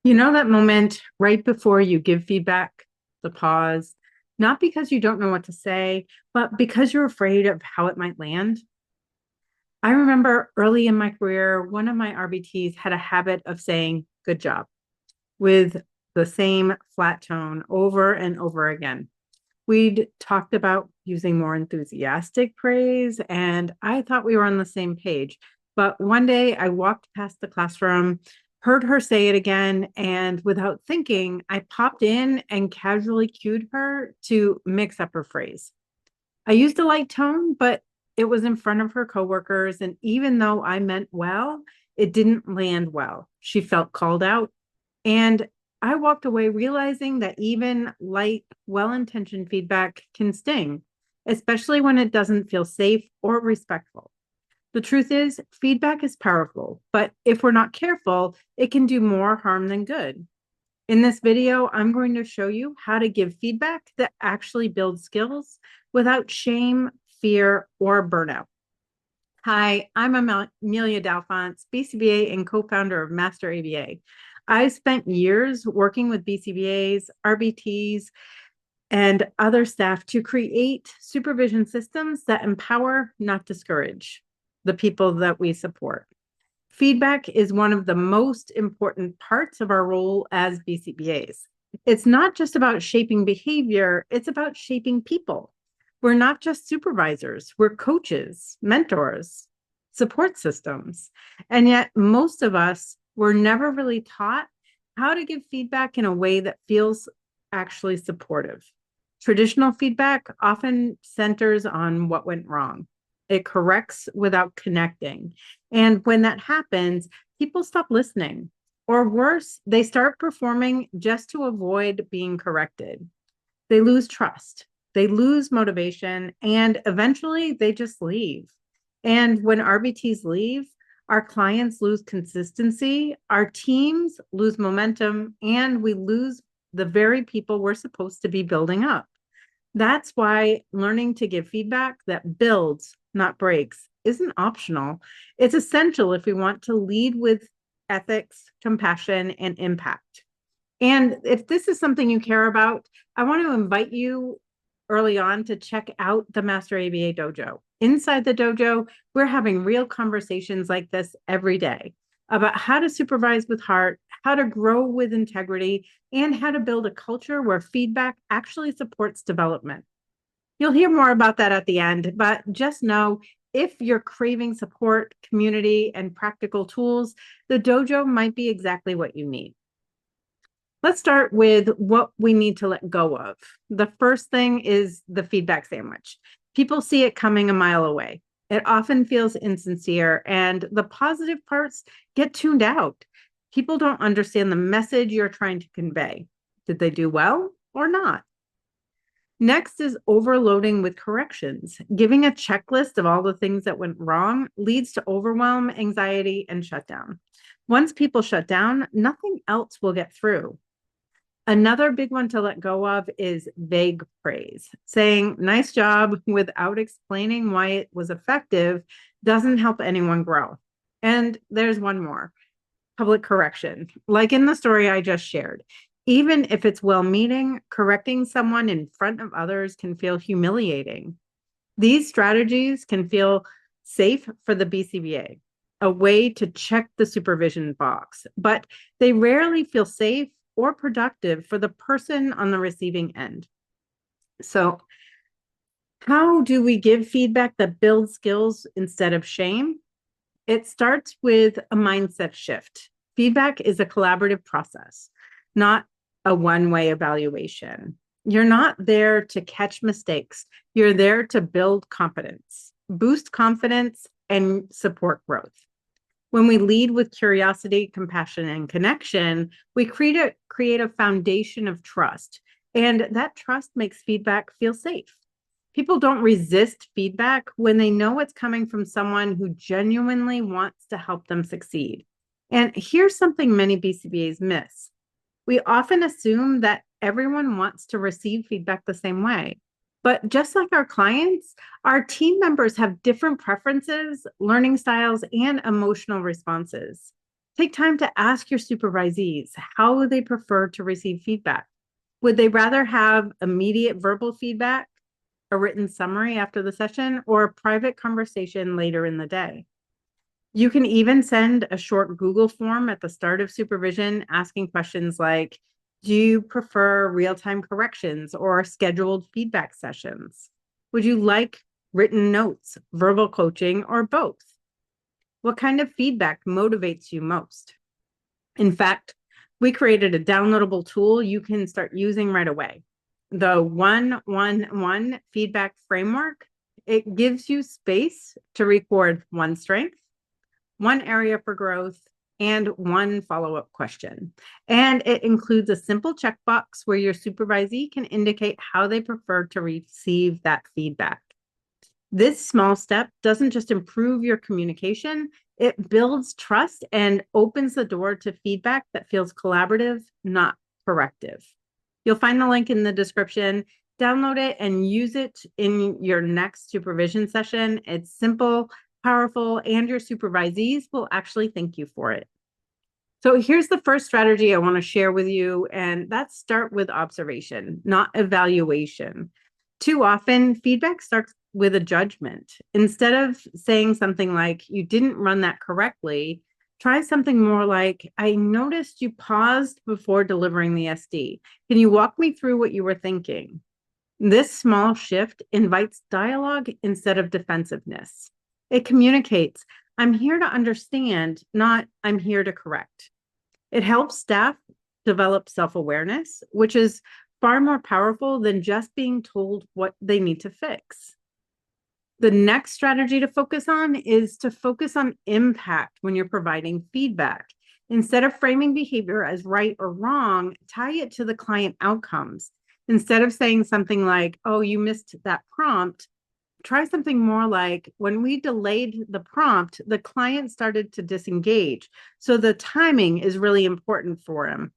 You know that moment right before you give feedback, the pause, not because you don't know what to say, but because you're afraid of how it might land? I remember early in my career, one of my RBTs had a habit of saying, "good job," with the same flat tone over and over again. We'd talked about using more enthusiastic praise, and I thought we were on the same page. But one day I walked past the classroom, heard her say it again, and without thinking, I popped in and casually cued her to mix up her phrase. I used a light tone, but it was in front of her coworkers. And even though I meant well, it didn't land well. She felt called out. And I walked away realizing that even light, well intentioned feedback can sting, especially when it doesn't feel safe or respectful. The truth is, feedback is powerful, but if we're not careful, it can do more harm than good. In this video, I'm going to show you how to give feedback that actually builds skills without shame, fear, or burnout. Hi, I'm Amelia Dalphonse, BCBA and co-founder of Master ABA. I've spent years working with BCBAs, RBTs, and other staff to create supervision systems that empower, not discourage, the people that we support. Feedback is one of the most important parts of our role as BCBAs. It's not just about shaping behavior, it's about shaping people. We're not just supervisors, we're coaches, mentors, support systems. And yet, most of us were never really taught how to give feedback in a way that feels actually supportive. Traditional feedback often centers on what went wrong. It corrects without connecting. And when that happens, people stop listening. Or worse, they start performing just to avoid being corrected. They lose trust, they lose motivation, and eventually they just leave. And when RBTs leave, our clients lose consistency, our teams lose momentum, and we lose the very people we're supposed to be building up. That's why learning to give feedback that builds, not breaks, isn't optional. It's essential if we want to lead with ethics, compassion, and impact. And if this is something you care about, I want to invite you early on to check out the Master ABA Dojo. Inside the dojo, we're having real conversations like this every day about how to supervise with heart, how to grow with integrity, and how to build a culture where feedback actually supports development. You'll hear more about that at the end, but just know if you're craving support, community, and practical tools, the dojo might be exactly what you need. Let's start with what we need to let go of. The first thing is the feedback sandwich. People see it coming a mile away. It often feels insincere, and the positive parts get tuned out. People don't understand the message you're trying to convey. Did they do well or not? Next is overloading with corrections. Giving a checklist of all the things that went wrong leads to overwhelm, anxiety, and shutdown. Once people shut down, nothing else will get through. Another big one to let go of is vague praise. Saying nice job without explaining why it was effective doesn't help anyone grow. And there's one more, public correction. Like in the story I just shared, even if it's well meaning, correcting someone in front of others can feel humiliating. These strategies can feel safe for the BCBA, a way to check the supervision box, but they rarely feel safe or productive for the person on the receiving end. So, how do we give feedback that builds skills instead of shame? It starts with a mindset shift. Feedback is a collaborative process, not a one-way evaluation. You're not there to catch mistakes. You're there to build competence, boost confidence, and support growth. When we lead with curiosity, compassion, and connection, we create a foundation of trust. And that trust makes feedback feel safe. People don't resist feedback when they know it's coming from someone who genuinely wants to help them succeed. And here's something many BCBAs miss. We often assume that everyone wants to receive feedback the same way. But just like our clients, our team members have different preferences, learning styles, and emotional responses. Take time to ask your supervisees how they prefer to receive feedback. Would they rather have immediate verbal feedback, a written summary after the session, or a private conversation later in the day? You can even send a short Google form at the start of supervision asking questions like, do you prefer real-time corrections or scheduled feedback sessions? Would you like written notes, verbal coaching, or both? What kind of feedback motivates you most? In fact, we created a downloadable tool you can start using right away. The 111 feedback framework. It gives you space to record one strength, one area for growth, and one follow-up question. And it includes a simple checkbox where your supervisee can indicate how they prefer to receive that feedback. This small step doesn't just improve your communication, it builds trust and opens the door to feedback that feels collaborative, not corrective. You'll find the link in the description. Download it and use it in your next supervision session. It's simple, powerful, and your supervisees will actually thank you for it. So here's the first strategy I want to share with you, and that's start with observation, not evaluation. Too often, feedback starts with a judgment. Instead of saying something like, you didn't run that correctly, try something more like, I noticed you paused before delivering the SD. Can you walk me through what you were thinking? This small shift invites dialogue instead of defensiveness. It communicates, I'm here to understand, not I'm here to correct. It helps staff develop self-awareness, which is far more powerful than just being told what they need to fix. The next strategy to focus on is to focus on impact when you're providing feedback. Instead of framing behavior as right or wrong, tie it to the client outcomes. Instead of saying something like, oh, you missed that prompt, try something more like, when we delayed the prompt, the client started to disengage. So the timing is really important for him.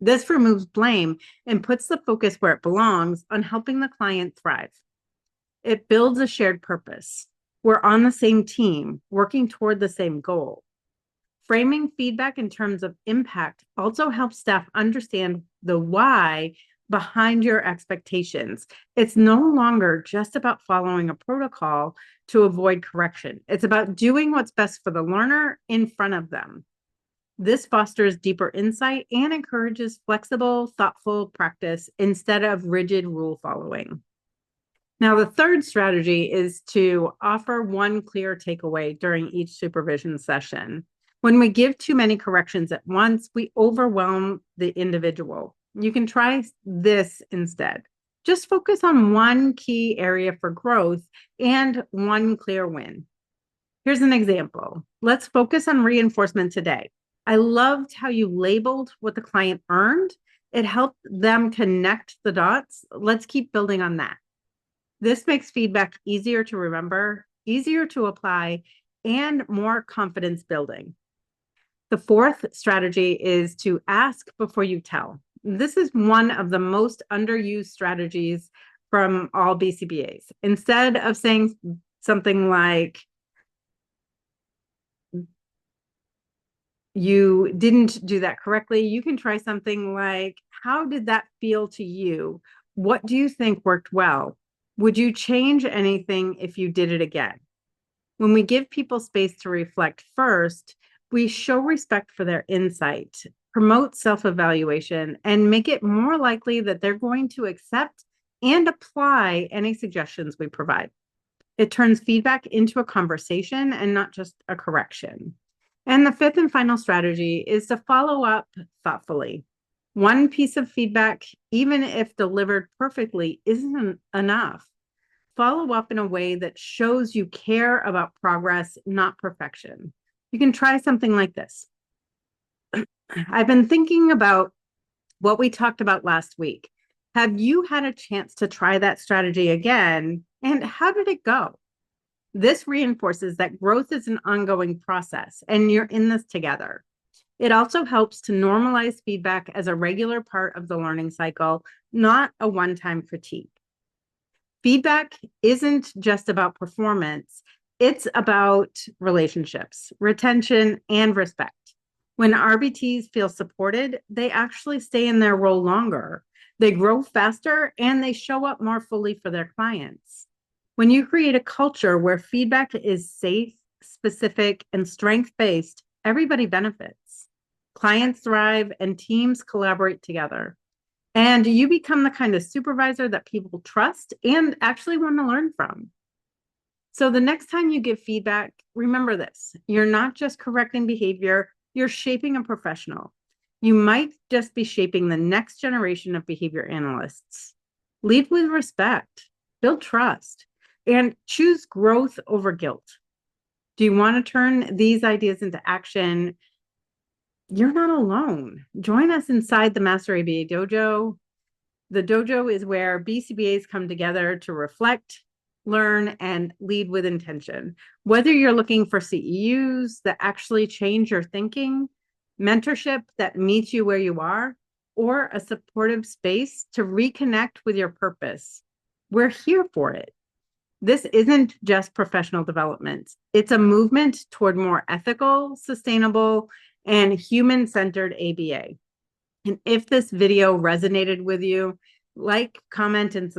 This removes blame and puts the focus where it belongs, on helping the client thrive. It builds a shared purpose. We're on the same team, working toward the same goal. Framing feedback in terms of impact also helps staff understand the why behind your expectations. It's no longer just about following a protocol to avoid correction. It's about doing what's best for the learner in front of them. This fosters deeper insight and encourages flexible, thoughtful practice instead of rigid rule following. Now, the third strategy is to offer one clear takeaway during each supervision session. When we give too many corrections at once, we overwhelm the individual. You can try this instead. Just focus on one key area for growth and one clear win. Here's an example. Let's focus on reinforcement today. I loved how you labeled what the client earned. It helped them connect the dots. Let's keep building on that. This makes feedback easier to remember, easier to apply, and more confidence building. The fourth strategy is to ask before you tell. This is one of the most underused strategies from all BCBAs. Instead of saying something like, you didn't do that correctly, you can try something like, how did that feel to you? What do you think worked well? Would you change anything if you did it again? When we give people space to reflect first, we show respect for their insight, promote self-evaluation, and make it more likely that they're going to accept and apply any suggestions we provide. It turns feedback into a conversation and not just a correction. And the fifth and final strategy is to follow up thoughtfully. One piece of feedback, even if delivered perfectly, isn't enough. Follow up in a way that shows you care about progress, not perfection. You can try something like this. I've been thinking about what we talked about last week. Have you had a chance to try that strategy again? And how did it go? This reinforces that growth is an ongoing process and you're in this together. It also helps to normalize feedback as a regular part of the learning cycle, not a one-time critique. Feedback isn't just about performance, it's about relationships, retention, and respect. When RBTs feel supported, they actually stay in their role longer. They grow faster and they show up more fully for their clients. When you create a culture where feedback is safe, specific, and strength based, everybody benefits. Clients thrive and teams collaborate together. And you become the kind of supervisor that people trust and actually want to learn from. So the next time you give feedback, remember this: you're not just correcting behavior, you're shaping a professional. You might just be shaping the next generation of behavior analysts. Lead with respect, build trust, and choose growth over guilt. Do you want to turn these ideas into action? You're not alone. Join us inside the Master ABA Dojo. The dojo is where BCBAs come together to reflect, learn, and lead with intention. Whether you're looking for CEUs that actually change your thinking, mentorship that meets you where you are, or a supportive space to reconnect with your purpose, we're here for it. This isn't just professional development. It's a movement toward more ethical, sustainable, and human-centered ABA. And if this video resonated with you, like, comment, and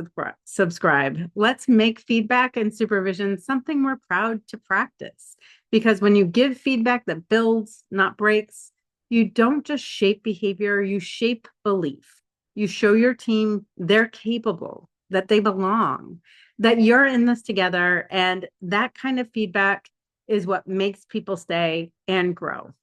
subscribe. Let's make feedback and supervision something we're proud to practice. Because when you give feedback that builds, not breaks, you don't just shape behavior, you shape belief. You show your team they're capable, that they belong, that you're in this together. And that kind of feedback is what makes people stay and grow.